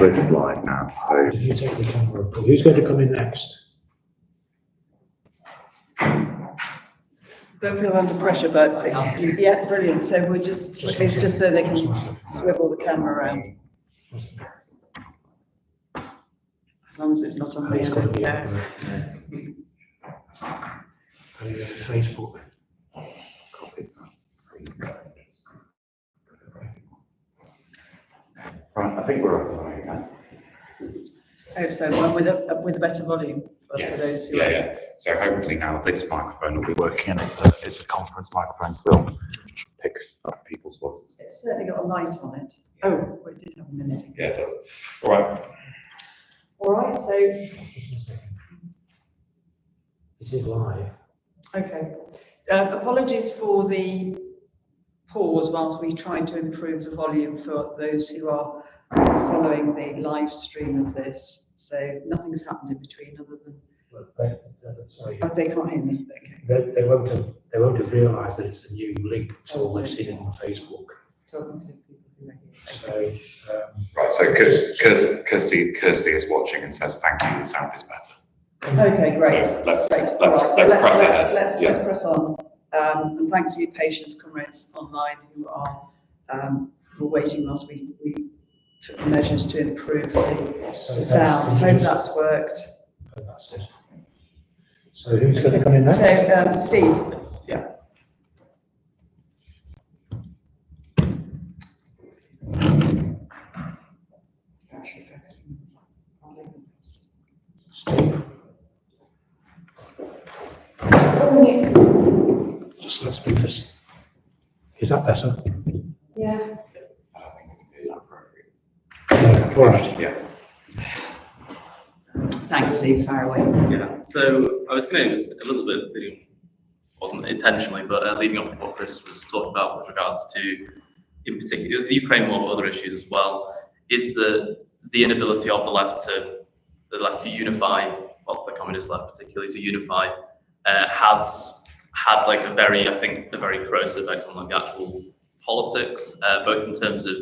this is live now. So you take the camera. Who's going to come in next? Don't feel under pressure, but yeah, brilliant. So we're just it's just so they can swivel the camera around. As long as it's not on me, I don't care. Facebook. Right, I think we're up and running now. I hope so. Well, with a better volume for those who yeah. So hopefully now this microphone will be working. It's a conference microphone, so it'll pick up people's voices. It's certainly got a light on it. Oh, well, it did have a minute. Yeah, it does. All right. All right. So It is live. okay. Apologies for the pause whilst we try to improve the volume for those who are following the live stream of this. So nothing's happened in between other than Sorry, oh, they can't hear me. Okay. they won't have realised that it's a new link until they've seen it on Facebook. Talking to people who are here. So Right. So Kirsty is watching and says thank you. The sound is better. Okay, great. So let's Great. press ahead. Let's press on. And thanks for your patience, comrades online who are waiting whilst we took measures to improve the sound. Hope that's worked. That's it. So who's going to come in next? So Steve. Yeah. Steve. Just let's move this. Is that better? Yeah. I don't think it can be appropriate. All right. Yeah. Thanks, Steve. Fire away. Yeah. So I was going to just a little bit, wasn't intentionally, but leading up to what Chris was talking about with regards to, in particular, the Ukraine war, but other issues as well, is the inability of the left to unify, well, the communist left particularly, to unify, has had like a very corrosive effect on like actual politics, both in terms of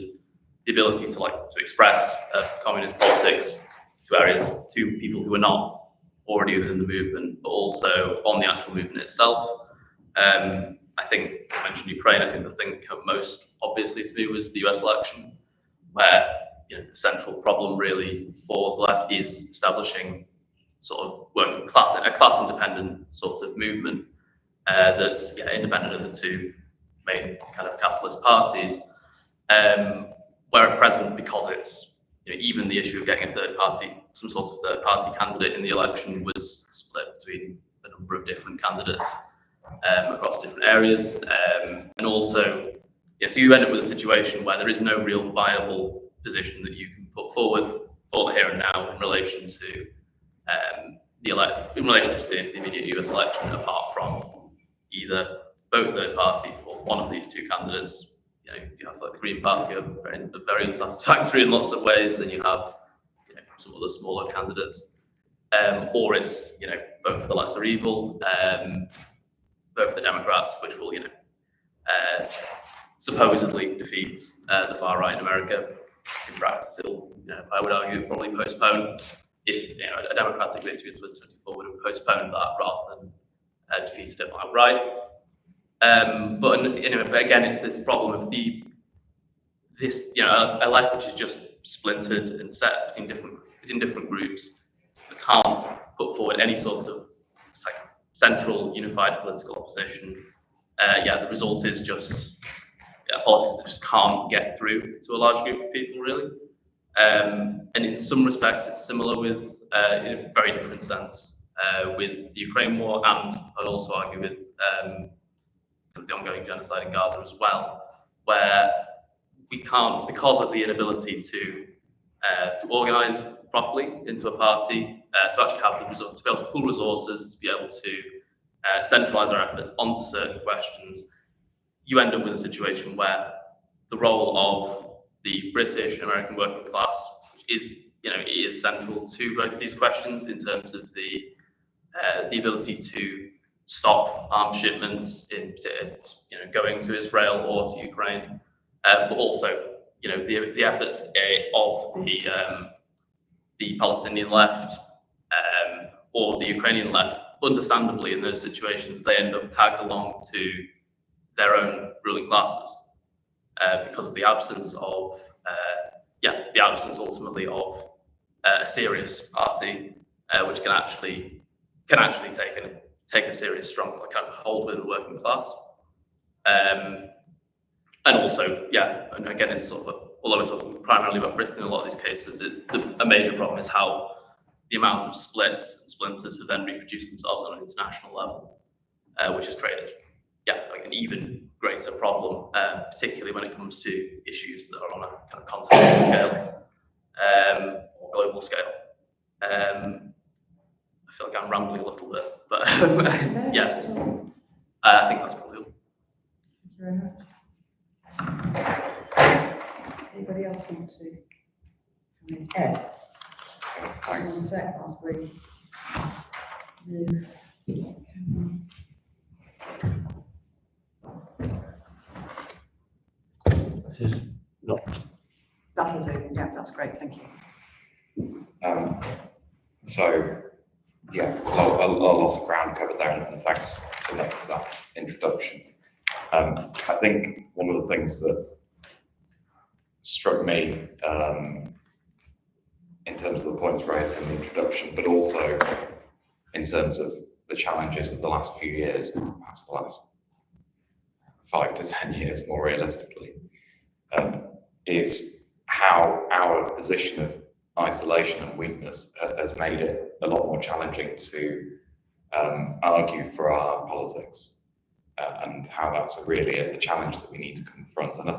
the ability to express communist politics to people who are not already within the movement, but also on the actual movement itself. I think I mentioned Ukraine. I think the thing that came most obviously to me was the US election, where the central problem really for the left is establishing sort of working class, a class independent sort of movement that's independent of the two main kind of capitalist parties. Where at present, because it's even the issue of getting some sort of third party candidate in the election was split between a number of different candidates across different areas, and also so you end up with a situation where there is no real viable position that you can put forward for the here and now in relation to the immediate US election, apart from either both third party for one of these two candidates. You have like the Green Party are very unsatisfactory in lots of ways. Then you have some other smaller candidates, or it's both the lesser evil, both the Democrats, which will supposedly defeat the far right in America. In practice, it'll I would argue probably postpone if a Democratic victory in 2024 would have postponed that rather than defeated it outright. But again, it's this problem of a left which is just splintered and set between different groups that can't put forward any sort of central unified political opposition. The result is just politics that just can't get through to a large group of people, really. And in some respects, it's similar with, in a very different sense, with the Ukraine war, and I'd also argue with the ongoing genocide in Gaza as well, where we can't, because of the inability to organise properly into a party, to actually have the result, to be able to pool resources, to be able to centralise our efforts onto certain questions. You end up with a situation where the role of the British and American working class, which is, it is central to both these questions in terms of the ability to stop arms shipments in, going to Israel or to Ukraine, but also you know, the efforts of the Palestinian left or the Ukrainian left, understandably in those situations, they end up tagged along to their own ruling classes because of the absence of, the absence ultimately of a serious party which can actually take a serious, strong kind of hold with the working class. And also, and again, it's sort of, although it's primarily about Britain in a lot of these cases, a major problem is how the amount of splits and splinters have then reproduced themselves on an international level, which has created, like an even greater problem, particularly when it comes to issues that are on a kind of continental scale or global scale. I feel like I'm rambling a little bit, but I think that's probably all. Thank you very much. Anybody else want to come in? Ed? Just one sec whilst we move. That'll do. Yeah, that's great. Thank you. A lot of ground covered there, and thanks so much for that introduction. I think one of the things that struck me in terms of the points raised in the introduction, but also in terms of the challenges of the last few years, perhaps the last 5 to 10 years more realistically, is how our position of isolation and weakness has made it a lot more challenging to argue for our politics, and how that's really a challenge that we need to confront. And I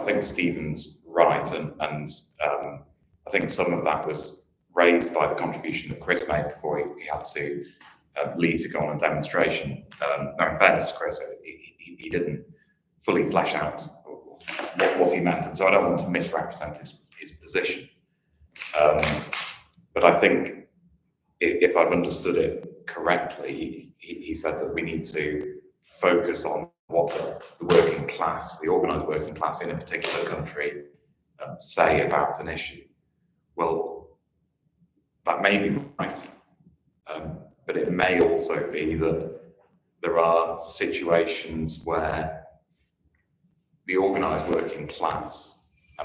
think Stephen's right, and I think some of that was raised by the contribution that Chris made before he had to leave to go on a demonstration. Now, in fairness to Chris, he didn't fully flesh out what he meant, and so I don't want to misrepresent his position. But I think if I've understood it correctly, he said that we need to focus on what the working class, the organised working class in a particular country, say about an issue. Well, that may be right, but it may also be that there are situations where the organised working class,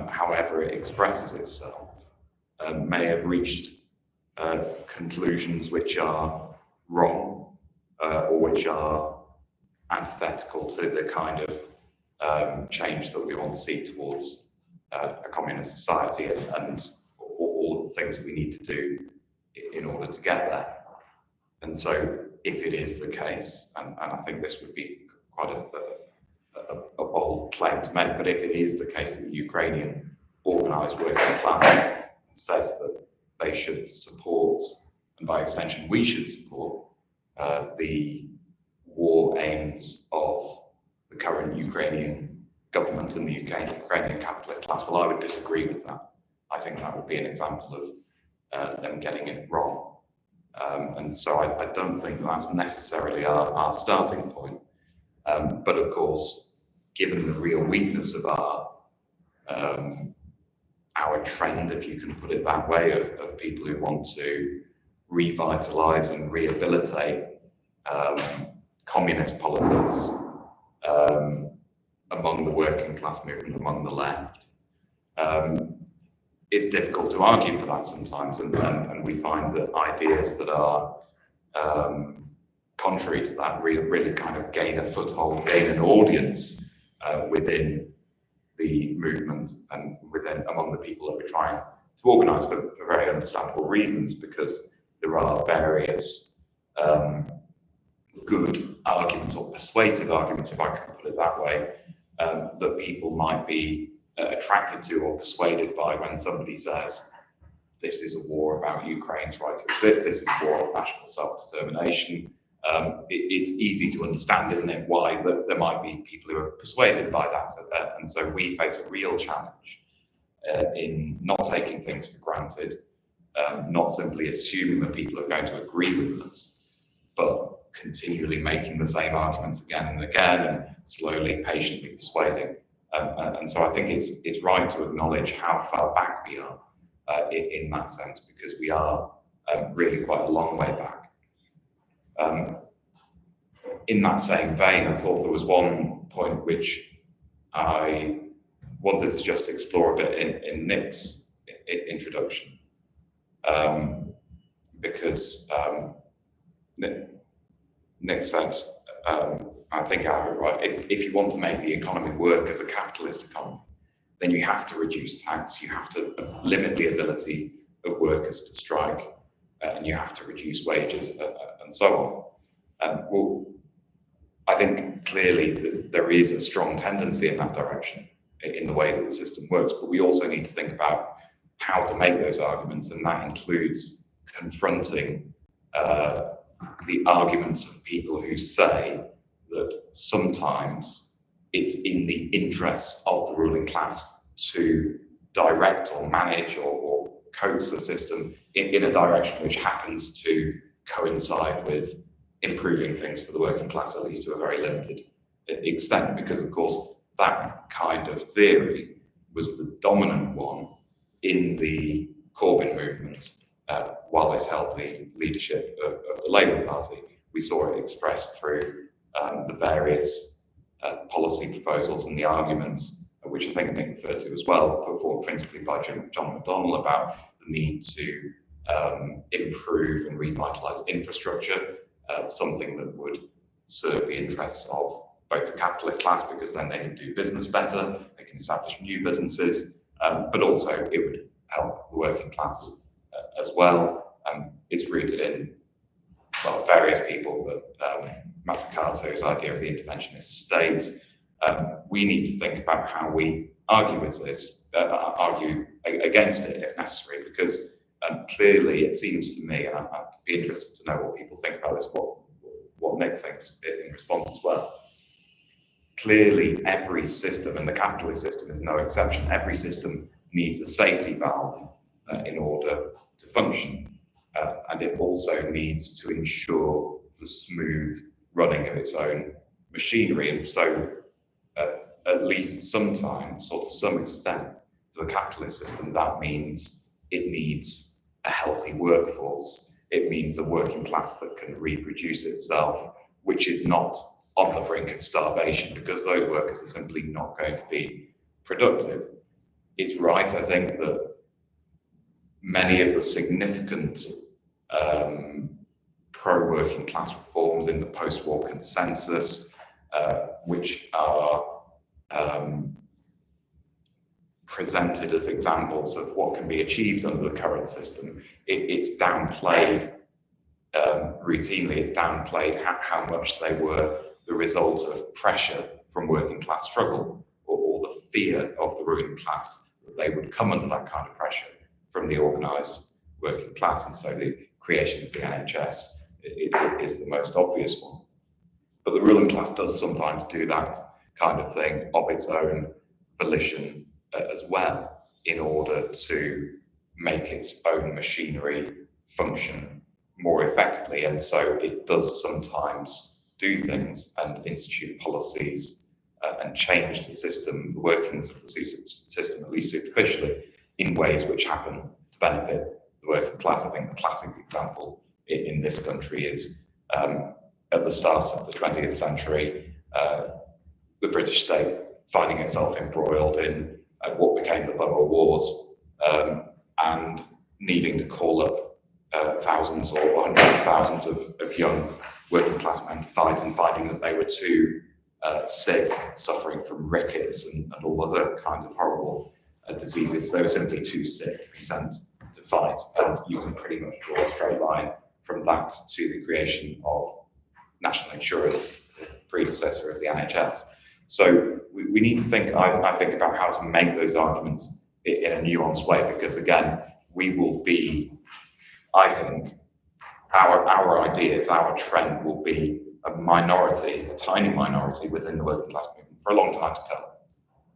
however it expresses itself, may have reached conclusions which are wrong, or which are antithetical to the kind of change that we want to see towards a communist society and all of the things that we need to do in order to get there. And so if it is the case, and I think this would be quite a bold claim to make, but if it is the case that the Ukrainian organised working class says that they should support, and by extension we should support, the war aims of the current Ukrainian government and the Ukrainian capitalist class, well, I would disagree with that. I think that would be an example of them getting it wrong. And so I don't think that's necessarily our starting point. But of course, given the real weakness of our trend, if you can put it that way, of people who want to revitalise and rehabilitate communist politics among the working class movement, among the left, it's difficult to argue for that sometimes, and we find that ideas that are contrary to that really kind of gain a foothold, gain an audience within the movement and among the people that we're trying to organise for very understandable reasons, because there are various good arguments or persuasive arguments, if I can put it that way, that people might be attracted to or persuaded by when somebody says, this is a war about Ukraine's right to exist, this is a war of national self-determination. It's easy to understand, isn't it, why there might be people who are persuaded by that. And so we face a real challenge in not taking things for granted, not simply assuming that people are going to agree with us, but continually making the same arguments again and again, and slowly, patiently persuading And so I think it's right to acknowledge how far back we are in that sense, because we are really quite a long way back. In that same vein, I thought there was one point which I wanted to just explore a bit in Nick's introduction, because Nick said, I think I heard right, if you want to make the economy work as a capitalist economy, then you have to reduce tax, you have to limit the ability of workers to strike, and you have to reduce wages, and so on. Well, I think clearly that there is a strong tendency in that direction in the way that the system works, but we also need to think about how to make those arguments, and that includes confronting the arguments of people who say that sometimes it's in the interests of the ruling class to direct or manage or coax the system in a direction which happens to coincide with improving things for the working class, at least to a very limited extent, because of course that kind of theory was the dominant one in the Corbyn movement while it held the leadership of the Labour Party. We saw it expressed through the various policy proposals and the arguments, which I think Nick referred to as well, put forward principally by John McDonnell about the need to improve and revitalise infrastructure, something that would serve the interests of both the capitalist class, because then they can do business better, they can establish new businesses, but also it would help the working class as well. It's rooted in, well, various people, but Mazzucato's idea of the interventionist state. We need to think about how we argue with this, argue against it if necessary, because clearly it seems to me, and I'd be interested to know what people think about this, what Nick thinks in response as well. Clearly every system, and the capitalist system is no exception, every system needs a safety valve in order to function. And it also needs to ensure the smooth running of its own machinery. And so at least sometimes, or to some extent, to the capitalist system, that means it needs a healthy workforce. It means a working class that can reproduce itself, which is not on the brink of starvation, because those workers are simply not going to be productive. It's right, I think, that many of the significant pro-working class reforms in the post-war consensus, which are presented as examples of what can be achieved under the current system, it's downplayed routinely. It's downplayed how much they were the result of pressure from working class struggle, or the fear of the ruling class that they would come under that kind of pressure from the organised working class. And so the creation of the NHS is the most obvious one. But the ruling class does sometimes do that kind of thing of its own volition as well, in order to make its own machinery function more effectively. And so it does sometimes do things and institute policies and change the system, the workings of the system, at least superficially, in ways which happen to benefit the working class. I think the classic example in this country is at the start of the 20th century, the British state finding itself embroiled in what became the Boer Wars, and needing to call up thousands or hundreds of thousands of young working class men to fight, and finding that they were too sick, suffering from rickets and all other kind of horrible diseases. They were simply too sick to be sent to fight. And you can pretty much draw a straight line from that to the creation of national insurance, the predecessor of the NHS. So we need to think, I think, about how to make those arguments in a nuanced way, because again, we will be, I think, our ideas, our trend will be a minority, a tiny minority within the working class movement for a long time to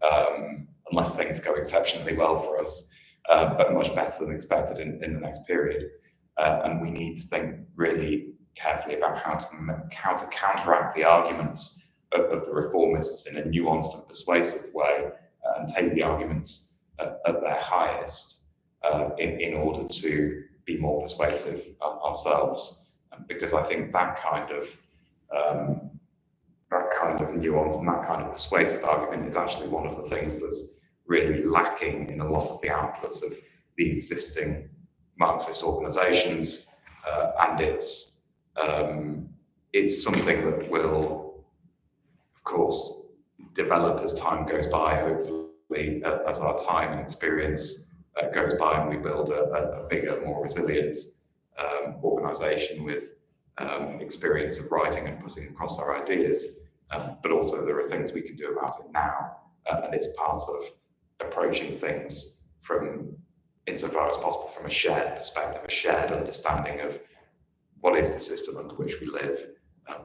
come, unless things go exceptionally well for us, but much better than expected in the next period. And we need to think really carefully about how to counteract the arguments of the reformists in a nuanced and persuasive way, and take the arguments at their highest in order to be more persuasive ourselves. Because I think that kind of nuance and that kind of persuasive argument is actually one of the things that's really lacking in a lot of the outputs of the existing Marxist organisations, and it's something that will, of course, develop as time goes by. Hopefully, as our time and experience goes by, and we build a bigger, more resilient organisation with experience of writing and putting across our ideas. But also there are things we can do about it now, and it's part of approaching things from, insofar as possible, from a shared perspective, a shared understanding of what is the system under which we live,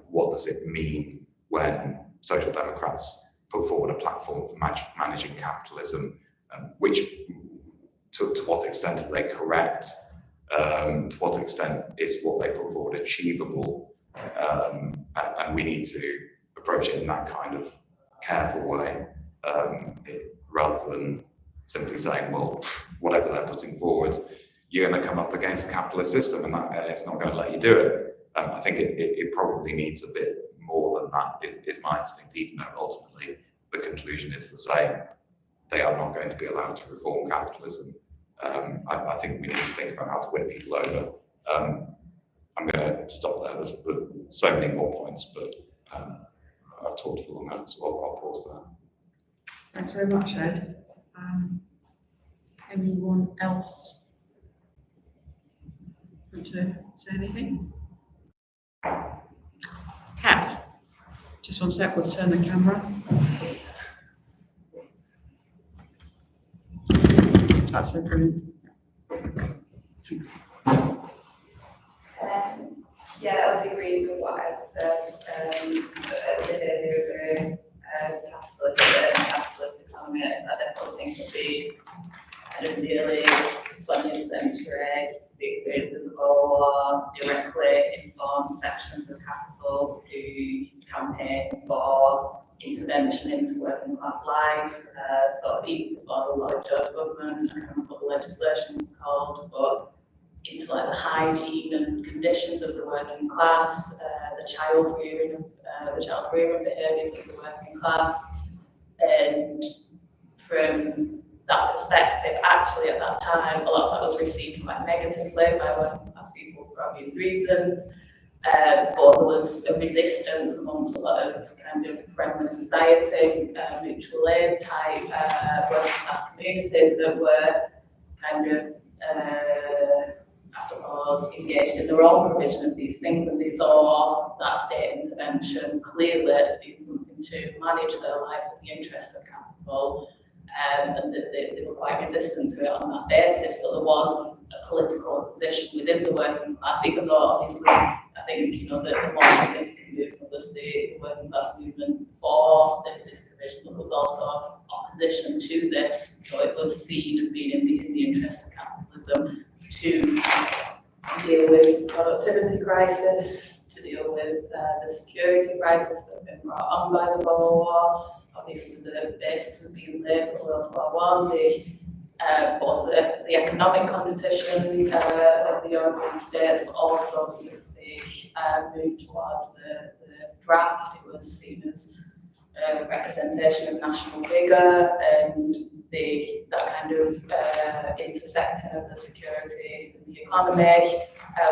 what does it mean when social democrats put forward a platform for managing capitalism, which to what extent are they correct, to what extent is what they put forward achievable, and we need to approach it in that kind of careful way, rather than simply saying, well, whatever they're putting forward, you're going to come up against the capitalist system, and it's not going to let you do it. I think it probably needs a bit more than that, is my instinct, even though ultimately the conclusion is the same. They are not going to be allowed to reform capitalism. I think we need to think about how to win people over. I'm going to stop there. There's so many more points, but I've talked for long enough, so I'll pause there. Thanks very much, Ed. Anyone else want to say anything? Kat, just one sec, we'll turn the camera. That's so brilliant. Thanks. Yeah, I would agree with what Ed said. The idea of capitalist and capitalist economy, I definitely think would be kind of the early 20th century. The experiences of the Cold War directly informed sections of capital who campaigned for intervention into working class life, sort of even before the Lloyd George government. I can't remember what the legislation was called, but into like the hygiene and conditions of the working class, the child rearing behaviours of the working class, and from that perspective, actually at that time, a lot of that was received quite negatively by working class people for obvious reasons. But there was a resistance amongst a lot of kind of friendly society, mutual aid type working class communities that were kind of, I suppose, engaged in their own provision of these things, and they saw that state intervention clearly as being something to manage their life in the interest of capital, and that they were quite resistant to it on that basis. So there was a political opposition within the working class, even though obviously I think, you know, the more significant movement was the working class movement for this provision, but there was also opposition to this. So it was seen as being in the interest of capitalism to deal with productivity crisis, to deal with the security crisis that had been brought on by the World War. Obviously, the basis was being laid for World War I, both the economic competition of the European states, but also the move towards the draft. It was seen as representation of national vigour, and that kind of intersecting of the security and the economy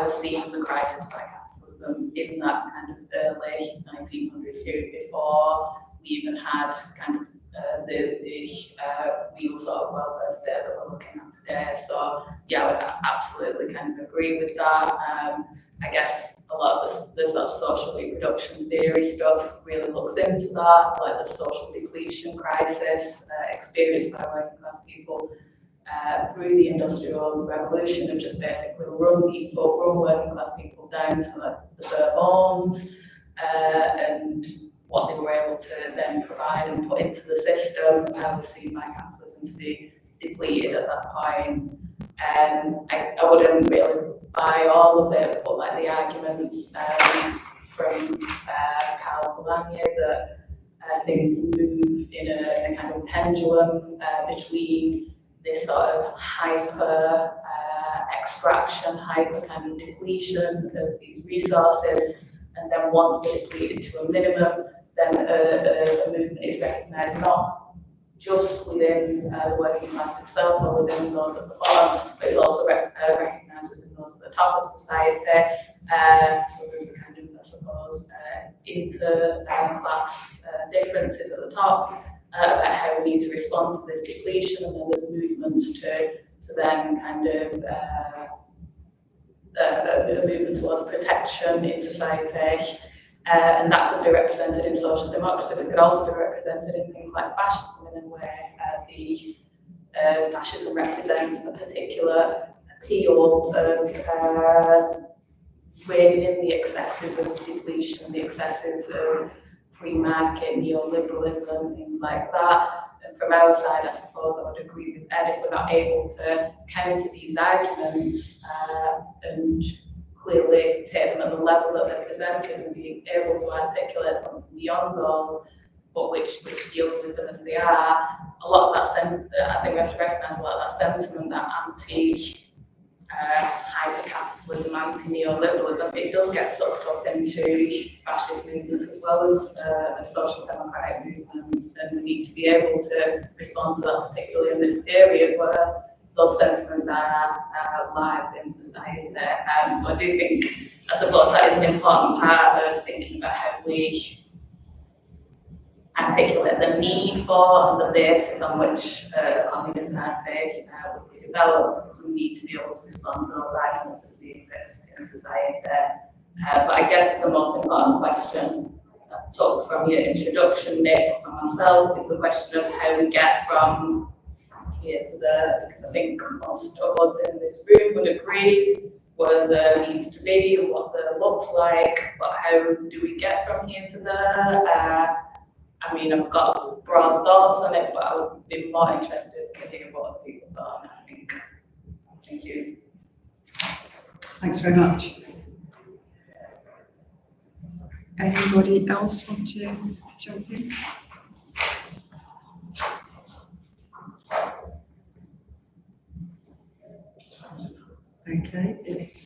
was seen as a crisis by capitalism in that kind of early 1900s period, before we even had kind of the real sort of welfare state that we're looking at today. So yeah, I would absolutely kind of agree with that. I guess a lot of the sort of social reproduction theory stuff really looks into that, like the social depletion crisis experienced by working class people through the Industrial Revolution, and just basically run working class people down to like the bare bones, and what they were able to then provide and put into the system was seen by capitalism to be depleted at that point. I wouldn't really buy all of it, but like the arguments from Karl Polanyi that things move in a kind of pendulum between this sort of hyper extraction, hyper kind of depletion of these resources, and then once they're depleted to a minimum, then a movement is recognised not just within the working class itself or within those at the bottom, but it's also recognised within those at the top of society. So there's a kind of, I suppose, inter-class differences at the top about how we need to respond to this depletion, and then there's movements to then kind of a movement towards protection in society. And that could be represented in social democracy, but it could also be represented in things like fascism, in where the fascism represents a particular appeal of reining in the excesses of depletion, the excesses of free market, neoliberalism, things like that. And from our side, I suppose I would agree with Ed, if we're not able to counter these arguments and clearly take them at the level that they're presented and be able to articulate something beyond those, but which deals with them as they are, a lot of that I think we have to recognise a lot of that sentiment, that hyper-capitalism, anti-neoliberalism, it does get sucked up into fascist movements as well as social democratic movements, and we need to be able to respond to that, particularly in this period where those sentiments are live in society. So I do think, I suppose that is an important part of thinking about how we articulate the need for and the basis on which a communist party would be developed, because we need to be able to respond to those arguments as they exist in society. But I guess the most important question that took from your introduction, Nick, and myself, is the question of how we get from here to there, because I think most of us in this room would agree where there needs to be and what there looks like, but how do we get from here to there? I mean, I've got broad thoughts on it, but I would be more interested to hear what other people thought, I think. Thank you. Thanks very much. Anybody else want to jump in? Okay, it's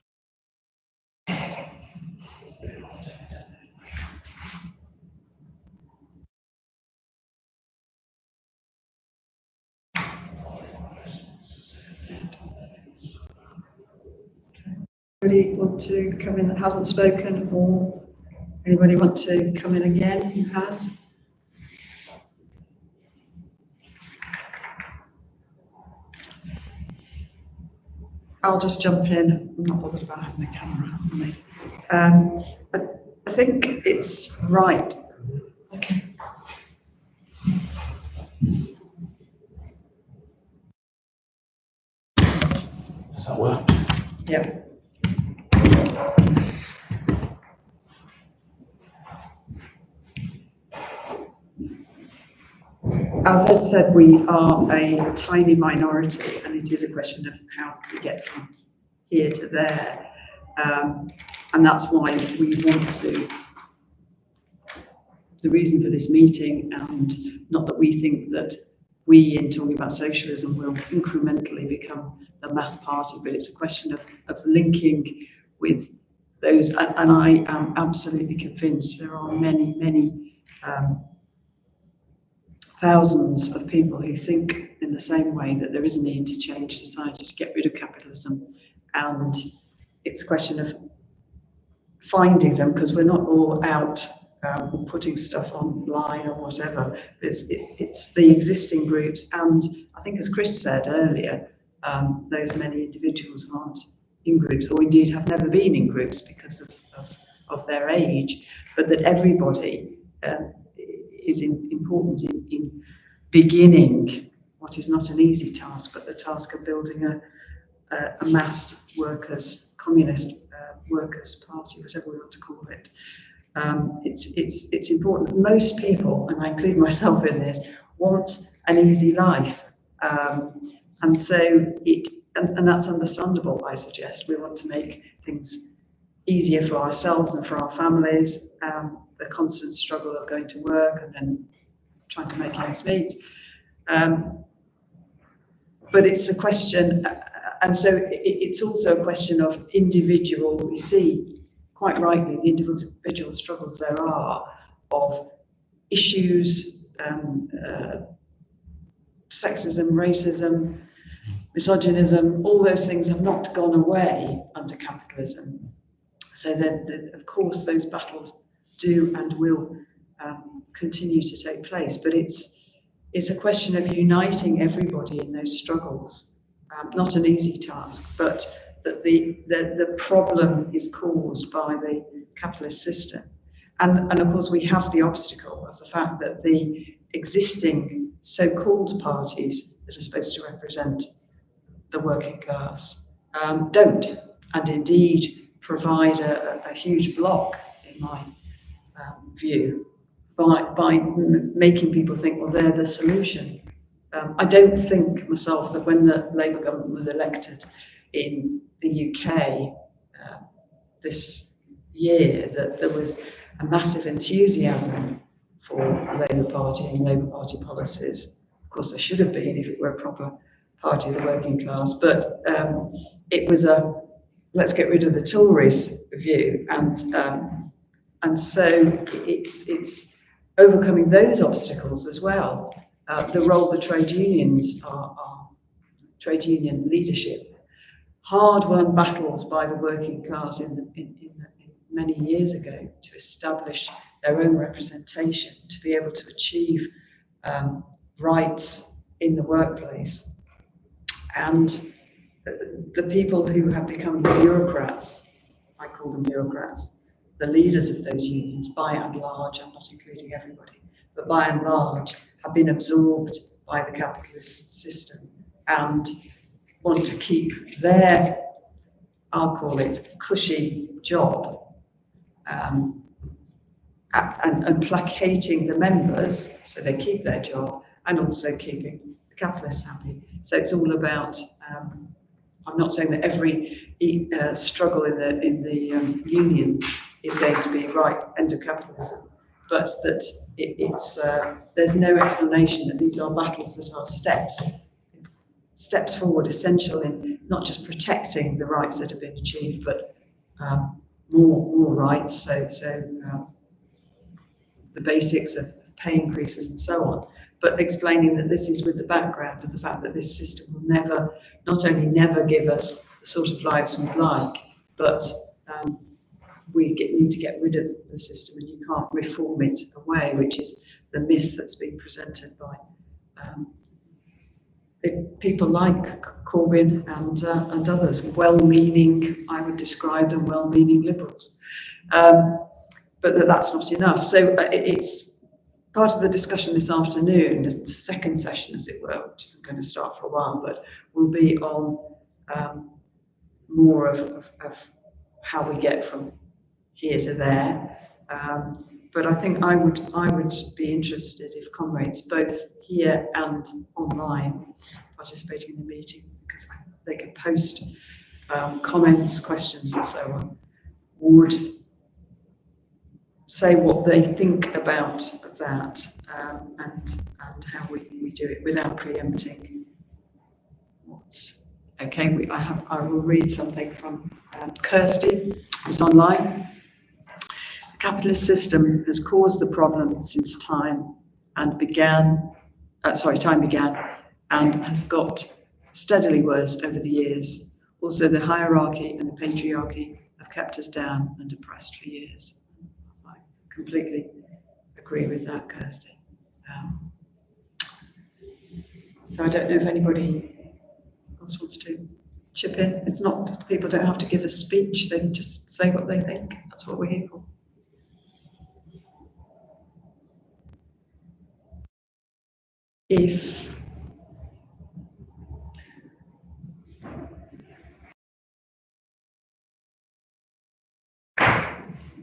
anybody want to come in that hasn't spoken, or anybody want to come in again who has? I'll just jump in. I'm not bothered about having a camera on me. I think it's right. Okay. Does that work? Yeah. As Ed said, we are a tiny minority, and it is a question of how we get from here to there. And that's why we want to, the reason for this meeting, and not that we think that we, in talking about socialism, will incrementally become the mass party, but it's a question of linking with those, and I am absolutely convinced there are many thousands of people who think in the same way, that there is a need to change society, to get rid of capitalism, and it's a question of finding them, because we're not all out putting stuff online or whatever. It's the existing groups, and I think, as Chris said earlier, those many individuals aren't in groups, or indeed have never been in groups because of their age, but that everybody is important in beginning what is not an easy task, but the task of building a mass workers, communist workers party, whatever we want to call it. It's important that most people, and I include myself in this, want an easy life, and so and that's understandable. I suggest we want to make things easier for ourselves and for our families, the constant struggle of going to work and then trying to make ends meet. But it's a question, and so it's also a question of individual, we see quite rightly the individual struggles there are of issues, sexism, racism, misogynism, all those things have not gone away under capitalism. So then, of course, those battles do and will continue to take place, but it's a question of uniting everybody in those struggles. Not an easy task, but that the problem is caused by the capitalist system. And of course, we have the obstacle of the fact that the existing so-called parties that are supposed to represent the working class don't, and indeed provide a huge block, in my view, by making people think, well, they're the solution. I don't think myself that when the Labour government was elected in the UK this year, that there was a massive enthusiasm for the Labour Party and Labour Party policies. Of course, there should have been if it were a proper party of the working class, but it was a let's get rid of the Tories view, and so it's overcoming those obstacles as well. The role the trade unions are trade union leadership, hard-won battles by the working class in many years ago to establish their own representation, to be able to achieve rights in the workplace. And the people who have become bureaucrats, I call them bureaucrats, the leaders of those unions, by and large, I'm not including everybody, but by and large, have been absorbed by the capitalist system and want to keep their, I'll call it, cushy job, and placating the members so they keep their job, and also keeping the capitalists happy. So it's all about, I'm not saying that every struggle in the unions is going to be right end of capitalism, but that there's no explanation that these are battles that are steps forward, essential in not just protecting the rights that have been achieved, but more rights. So the basics of pay increases and so on, but explaining that this is with the background of the fact that this system will never, not only never give us the sort of lives we'd like, but we need to get rid of the system, and you can't reform it away, which is the myth that's been presented by people like Corbyn and others, well-meaning, I would describe them, well-meaning liberals. But that's not enough. So it's part of the discussion this afternoon, the second session, as it were, which isn't going to start for a while, but will be on more of how we get from here to there. But I think I would be interested if comrades, both here and online, participating in the meeting, because they can post comments, questions, and so on, would say what they think about that, and how we do it without preempting what's okay. I will read something from Kirsty, who's online. The capitalist system has caused the problem since time began, and has got steadily worse over the years. Also, the hierarchy and the patriarchy have kept us down and oppressed for years. I completely agree with that, Kirsty. So I don't know if anybody else wants to chip in. It's not, people don't have to give a speech, they can just say what they think. That's what we're here for. If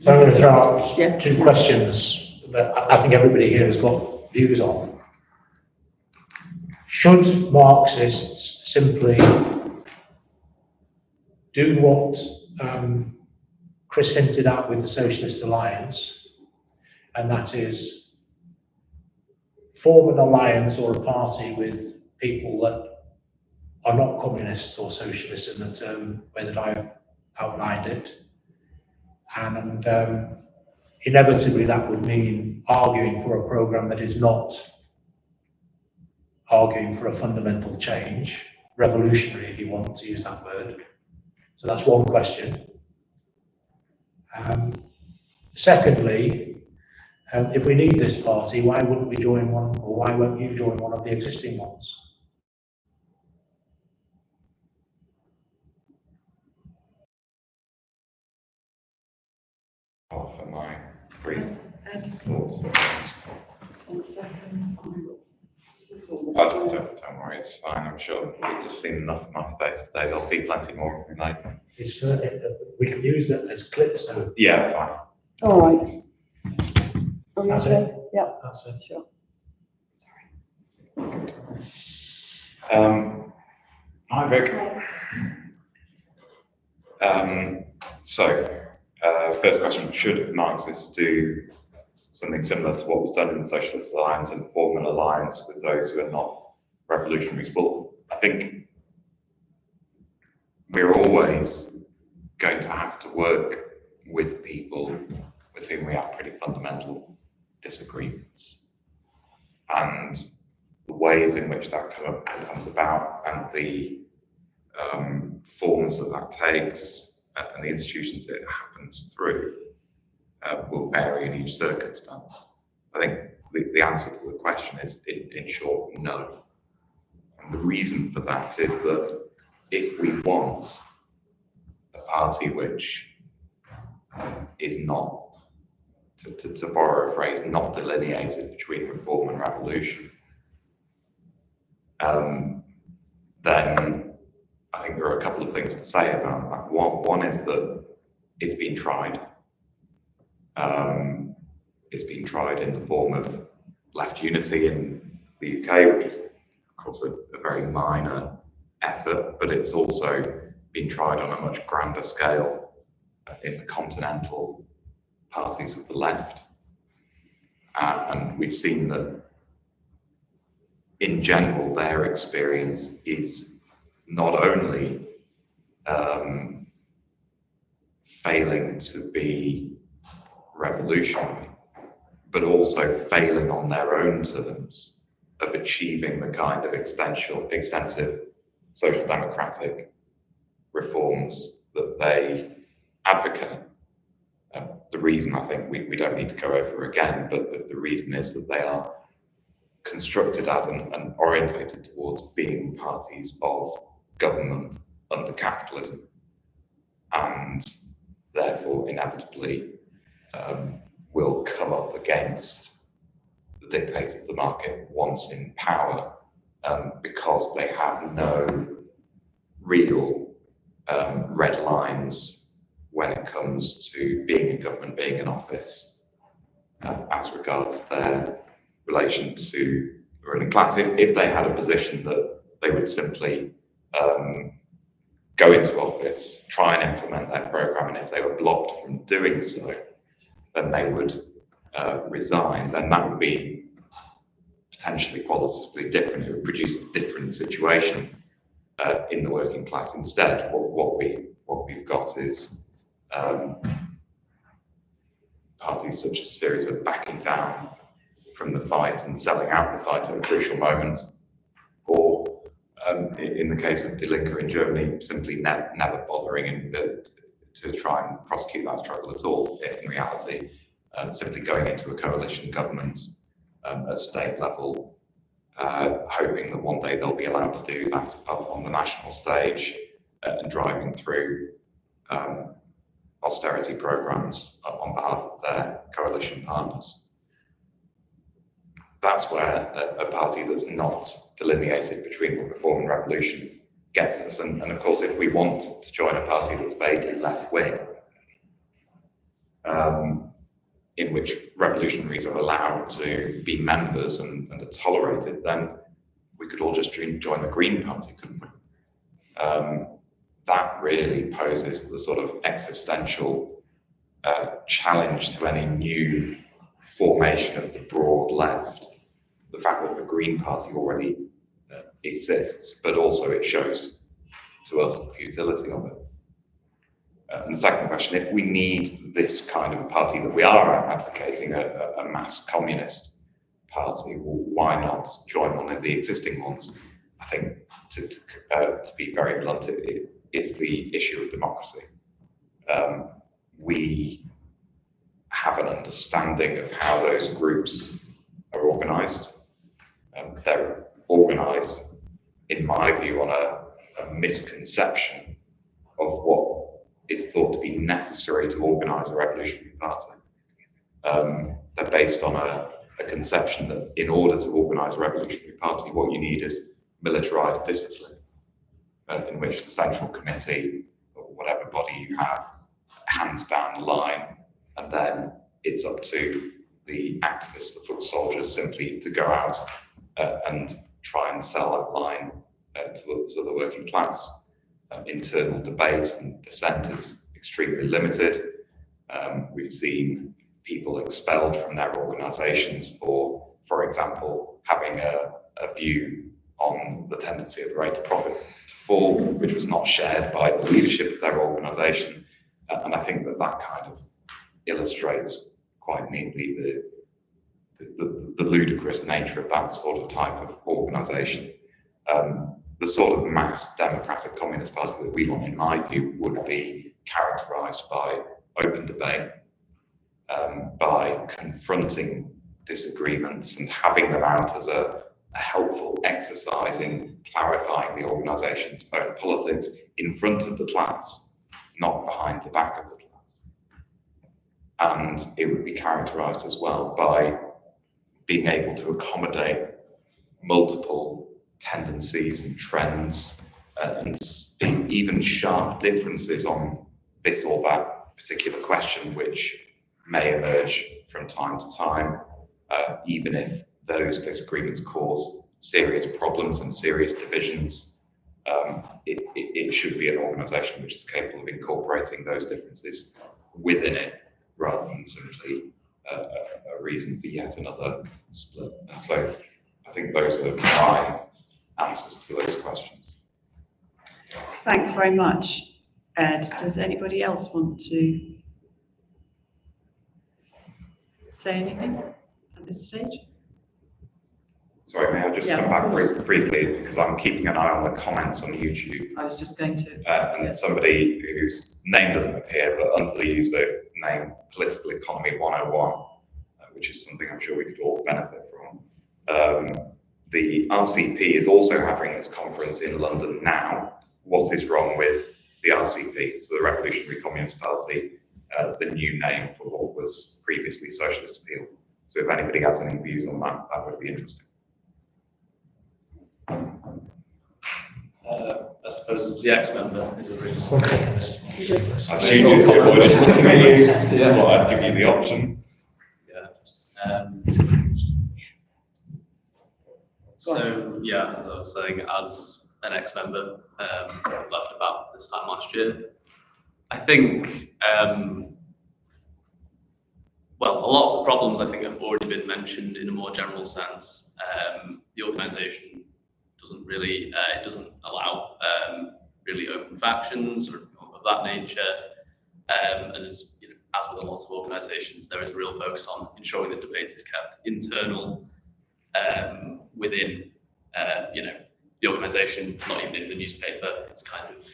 So I'm going to throw out Yeah. two questions that I think everybody here has got views on. Should Marxists simply do what Chris hinted at with the Socialist Alliance, and that is form an alliance or a party with people that are not communists or socialists in the term way that I've outlined it. And inevitably that would mean arguing for a program that is not arguing for a fundamental change, revolutionary if you want to use that word. So that's one question. Secondly, if we need this party, why wouldn't we join one, or why won't you join one of the existing ones? For my brief thoughts. Don't worry, it's fine. I'm sure you've seen enough of my face today. They'll see plenty more later. It's for, we can use it as clips. So Yeah, fine. All right. Are we That's okay? it. Yeah, that's it. sure. Hi, Vic. First question, should Marxists do something similar to what was done in the Socialist Alliance and form an alliance with those who are not revolutionaries? Well, I think we're always going to have to work with people with whom we have pretty fundamental disagreements. And the ways in which that comes about and the forms that takes and the institutions it happens through will vary in each circumstance. I think the answer to the question is, in short, no. And the reason for that is that if we want a party which is not, to borrow a phrase, not delineated between reform and revolution, then I think there are a couple of things to say about that. One is that it's been tried. It's been tried in the form of left unity in the UK, which is, of course, a very minor effort, but it's also been tried on a much grander scale in the continental parties of the left. And we've seen that, in general, their experience is not only failing to be revolutionary, but also failing on their own terms of achieving the kind of extensive social democratic reforms that they advocate. The reason, I think we don't need to go over again, but the reason is that they are constructed as and orientated towards being parties of government under capitalism, and therefore inevitably will come up against the dictates of the market once in power, because they have no real red lines when it comes to being in government, being in office, as regards their relation to the ruling class. If they had a position that they would simply go into office, try and implement their program, and if they were blocked from doing so, then they would resign, then that would be potentially qualitatively different. It would produce a different situation in the working class. Instead, what we've got is parties such as Syriza backing down from the fight and selling out the fight at a crucial moment, or in the case of Die Linke in Germany, simply never bothering to try and prosecute that struggle at all. In reality, simply going into a coalition government at state level, hoping that one day they'll be allowed to do that up on the national stage, and driving through austerity programs on behalf of their coalition partners. That's where a party that's not delineated between reform and revolution gets us. And of course, if we want to join a party that's vaguely left-wing, in which revolutionaries are allowed to be members and are tolerated, then we could all just join the Green Party, couldn't we? That really poses the sort of existential challenge to any new formation of the broad left, the fact that the Green Party already exists, but also it shows to us the futility of it. And the second question, if we need this kind of a party that we are advocating, a mass communist party, well, why not join one of the existing ones? I think, to be very blunt, it is the issue of democracy. We have an understanding of how those groups are organised. They're organised, in my view, on a misconception of what is thought to be necessary to organise a revolutionary party. They're based on a conception that in order to organise a revolutionary party, what you need is militarised discipline, in which the central committee, or whatever body you have, hands down the line, and then it's up to the activists, the foot soldiers, simply to go out and try and sell that line to the working class. Internal debate and dissent is extremely limited. We've seen people expelled from their organisations for example, having a view on the tendency of the rate of profit to fall, which was not shared by the leadership of their organisation. And I think that kind of illustrates quite neatly the ludicrous nature of that sort of type of organisation. The sort of mass democratic communist party that we want, in my view, would be characterised by open debate, by confronting disagreements and having them out as a helpful exercise in clarifying the organisation's own politics in front of the class, not behind the back of the class. And it would be characterised as well by being able to accommodate multiple tendencies and trends and even sharp differences on this or that particular question, which may emerge from time to time, even if those disagreements cause serious problems and serious divisions. It should be an organisation which is capable of incorporating those differences within it, rather than simply a reason for yet another split. And so I think those are my answers to those questions. Thanks very much, Ed. Does anybody else want to say anything at this stage? Sorry, may I just come back briefly, because I'm keeping an eye on the comments on YouTube. I was just going to. And somebody whose name doesn't appear, but under the user name Political Economy 101, which is something I'm sure we could all benefit from. The RCP is also having this conference in London now. What is wrong with the RCP? So the Revolutionary Communist Party, the new name for what was previously Socialist Appeal. So if anybody has any views on that, that would be interesting. I suppose as the ex-member, As you just avoided looking at you, yeah. Well, I'd give you the option. Yeah. So yeah, as I was saying, as an ex-member, left about this time last year, I think, well, a lot of the problems I think have already been mentioned in a more general sense. The organisation doesn't really, it doesn't allow really open factions or anything of that nature. And as, you know, as with a lot of organisations, there is a real focus on ensuring that debate is kept internal within, you know, the organisation, not even in the newspaper. It's kind of,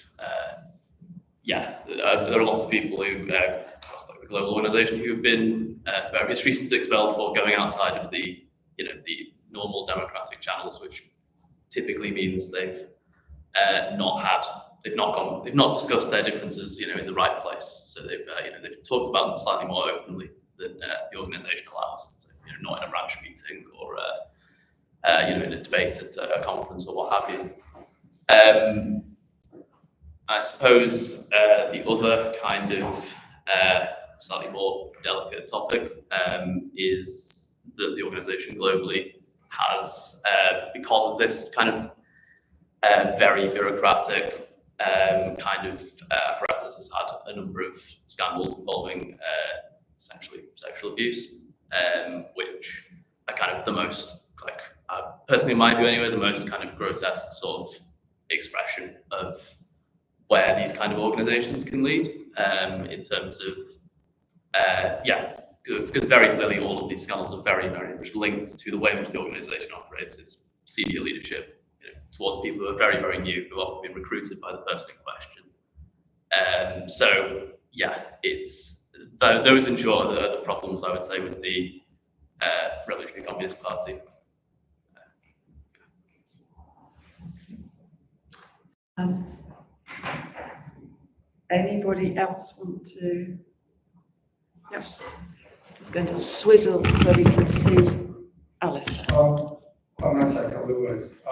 yeah, there are lots of people who, across like the global organisation, who have been, for various reasons, expelled for going outside of the, you know, the normal democratic channels, which typically means they've they've not discussed their differences, you know, in the right place. So they've, you know, they've talked about them slightly more openly than the organisation allows. So, you know, not in a branch meeting or, you know, in a debate at a conference or what have you. I suppose the other kind of slightly more delicate topic is that the organisation globally has, because of this kind of very bureaucratic kind of apparatus has had a number of scandals involving essentially sexual abuse, which are kind of the most, like, personally in my view anyway, the most kind of grotesque sort of expression of where these kind of organizations can lead, in terms of, because very clearly all of these scandals are very, very much linked to the way in which the organization operates, its senior leadership, towards people who are very, very new, who have often been recruited by the person in question. So yeah, it's those in short are the problems, I would say, with the Revolutionary Communist Party. Anybody else want to? Yep. Just going to swizzle so we can see Alice. I'm going to say a couple of words. I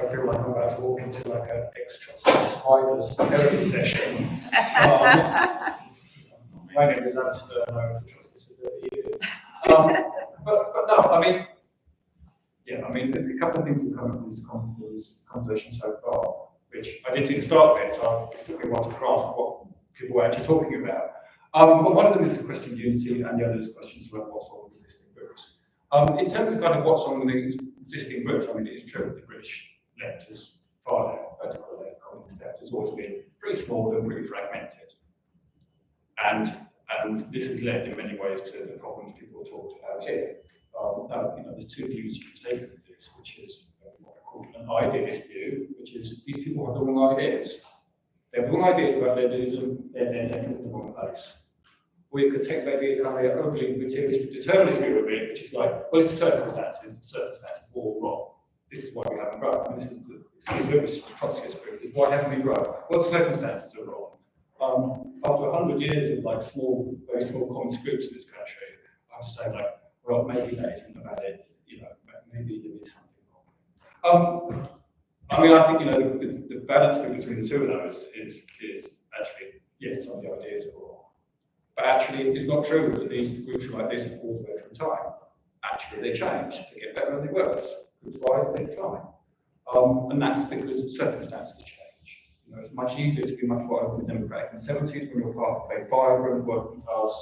feel like I'm about to walk into like an extra spiders therapy session. My name is Alistair, and I've been trusted for 30 years. But no, I mean, yeah, I mean, a couple of things have come from this conversation so far, which I did see the start of it, so it took me a while to grasp what people were actually talking about. But one of them is the question of unity, and the other is questions about what's on the existing groups. In terms of kind of what's on the existing groups, I mean, it is true that the British left has far left, vertical left, communist left has always been pretty small and pretty fragmented. And this has led in many ways to the problems people talked about here. There's two views you can take of this, which is what I call an idealist view, which is these people have the wrong ideas. They have the wrong ideas about liberalism, they're in the wrong place. Or you could take maybe a kind of overly materialistic determinist view of it, which is like, well, it's the circumstances are all wrong. This is why we haven't grown. And this is the Trotskyist group, is why haven't we grown? Well, the circumstances are wrong. After 100 years of like very small communist groups in this country, I have to say, like, well, maybe that isn't about it. Maybe there is something wrong. I mean, I think the balance between the two of those is actually, yes, some of the ideas are wrong. But actually, it's not true that these groups are like this all the way through time. Actually, they change. They get better and they worse. Groups rise, they decline. And that's because circumstances change. It's much easier to be much more open and democratic in the 70s when you're part of a vibrant working class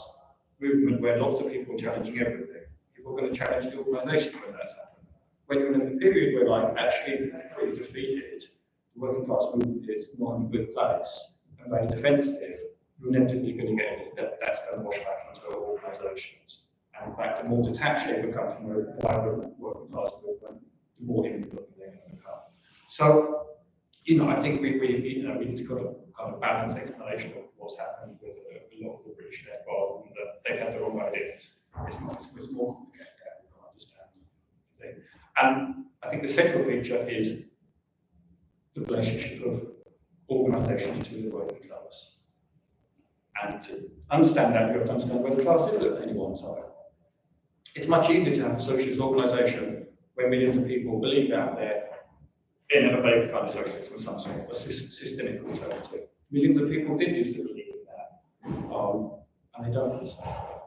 movement where lots of people are challenging everything. People are going to challenge the organisation when that's happened. When you're in a period where, like, actually pretty defeated, the working class movement is not in a good place and very defensive, you're inevitably going to get that's going to wash back into organisations. And in fact, the more detached they become from a vibrant working class movement, the more independent they're going to become. So, I think we need to kind of balance explanation of what's happened with a lot of the British left, rather than that they had the wrong ideas. It's more complicated than we can understand. And I think the central feature is the relationship of organisations to the working class. And to understand that, you have to understand where the class is at any one time. It's much easier to have a socialist organisation where millions of people believe out there in a vague kind of socialism of some sort, a systemic alternative. Millions of people did used to believe in that, and they don't understand that.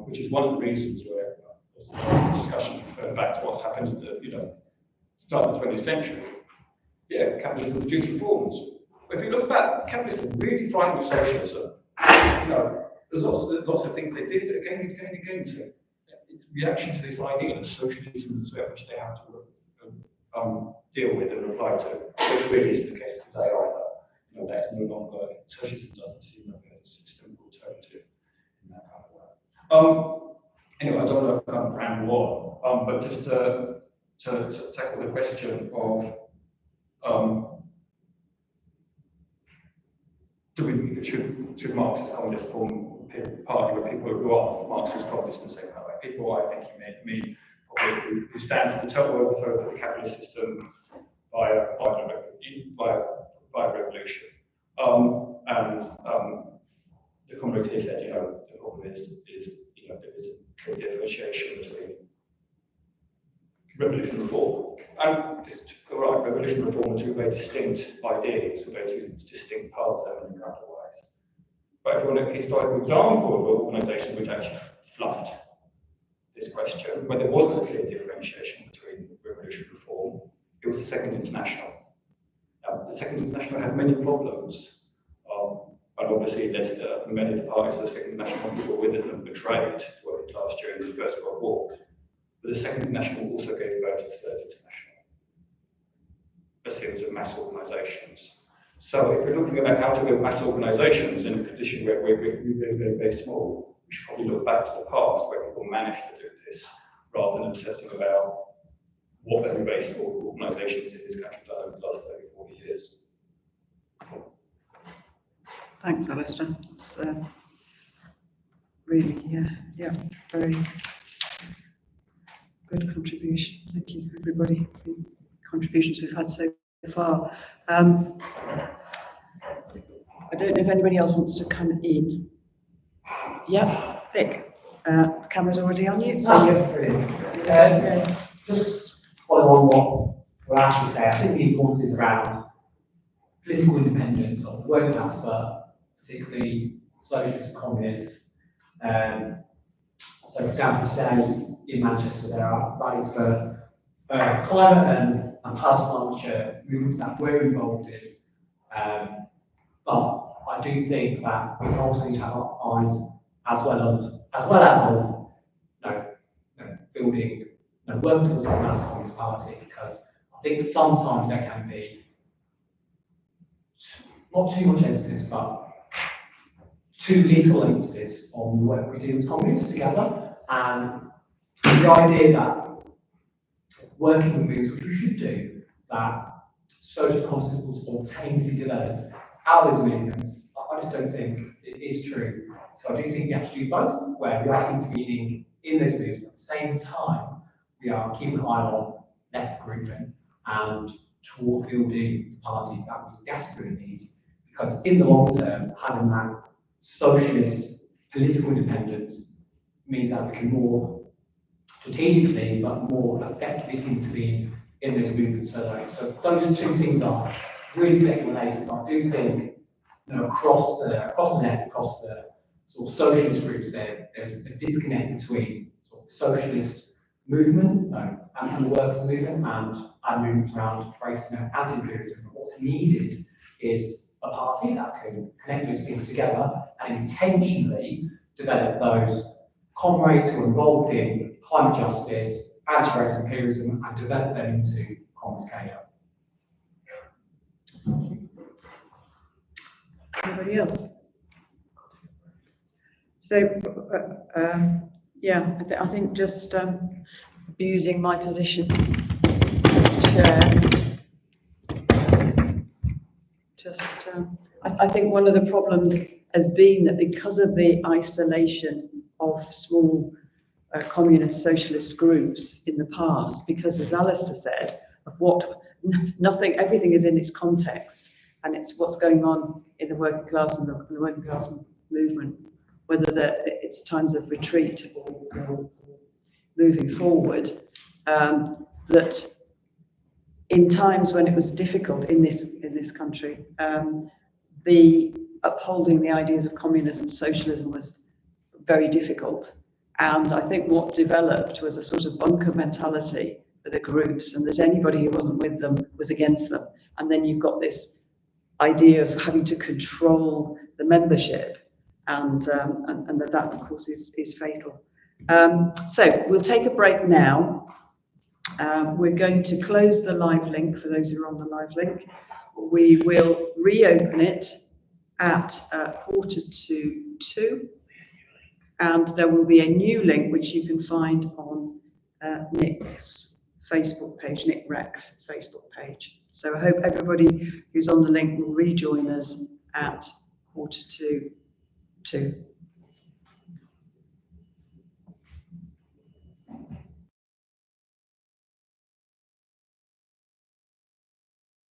Which is one of the reasons where there's a discussion back to what's happened at the start of the 20th century. Yeah, capitalism produced reforms. But if you look back, capitalism really frightened socialism. There's lots of things they did again and again and again. So it's a reaction to this idea that socialism is which they have to deal with and reply to, which really isn't the case today either. That's no longer, socialism doesn't seem like a systemic alternative in that kind of way. Anyway, I don't want to ramble on, but just to tackle the question of should Marxist communists form a party with people who are Marxist communists in the same kind of way? People I think he mean probably who stand for the total overthrow of the capitalist system by revolution. The comrade here said, the problem is there is a clear differentiation between revolution and reform. And right, revolution and reform are two very distinct ideas, very two distinct paths in a couple of ways. But if you want a historical example of organisations which actually fluffed this question, where there wasn't a clear differentiation between revolution and reform, it was the Second International. the Second International had many problems. And obviously that many of the parties of the Second International people within them betrayed the working class during the First World War. But the Second International also gave birth to the Third International, a series of mass organisations. So if we're looking about how to build mass organisations in a condition where we're very, very small, we should probably look back to the past where people managed to do this, rather than obsessing about what very, very small organisations in this country have done over the last 30, 40 years. Thanks, Alistair. It's really, yeah, very good contribution. Thank you, everybody, for the contributions we've had so far. I don't know if anybody else wants to come in. Yeah, Vic. The camera's already on you, so you're just follow on what Ashley said. I think the importance is around political independence of the working class, but particularly socialists and communists. So, for example, today in Manchester, there are rallies for climate and personal movements that we're involved in. But I do think that we also need to have our eyes as well as building, working towards a mass communist party, because I think sometimes there can be not too much emphasis, but too little emphasis on the work we do as communists together, and the idea that working with movements, which we should do, that social concepts will spontaneously develop out of those movements, I just don't think it is true. So I do think we have to do both, where we are intervening in those movements, at the same time we are keeping an eye on left grouping and toward building the party that we desperately need. Because in the long term, having that socialist political independence means that we can more strategically but more effectively intervene in those movements. So those two things are really closely related. But I do think, across the net, across the sort of socialist groups, there's a disconnect between sort of the socialist movement and the workers' movement and movements around race and anti-imperialism. What's needed is a party that can connect those things together and intentionally develop those comrades who are involved in climate justice, anti-race imperialism, and develop them into communist chaos. Anybody else? So, I think just abusing my position as chair. I think one of the problems has been that because of the isolation of small communist socialist groups in the past, because as Alistair said, everything is in its context, and it's what's going on in the working class and the working class movement, whether it's times of retreat or moving forward, that in times when it was difficult in this country, the upholding the ideas of communism, socialism was very difficult. And I think what developed was a sort of bunker mentality for the groups, and that anybody who wasn't with them was against them. And then you've got this idea of having to control the membership, and that of course is fatal. So we'll take a break now. We're going to close the live link for those who are on the live link. We will reopen it at 1:45, and there will be a new link which you can find on Nick's Facebook page, Nick Reck's Facebook page. So I hope everybody who's on the link will rejoin us at 1:45.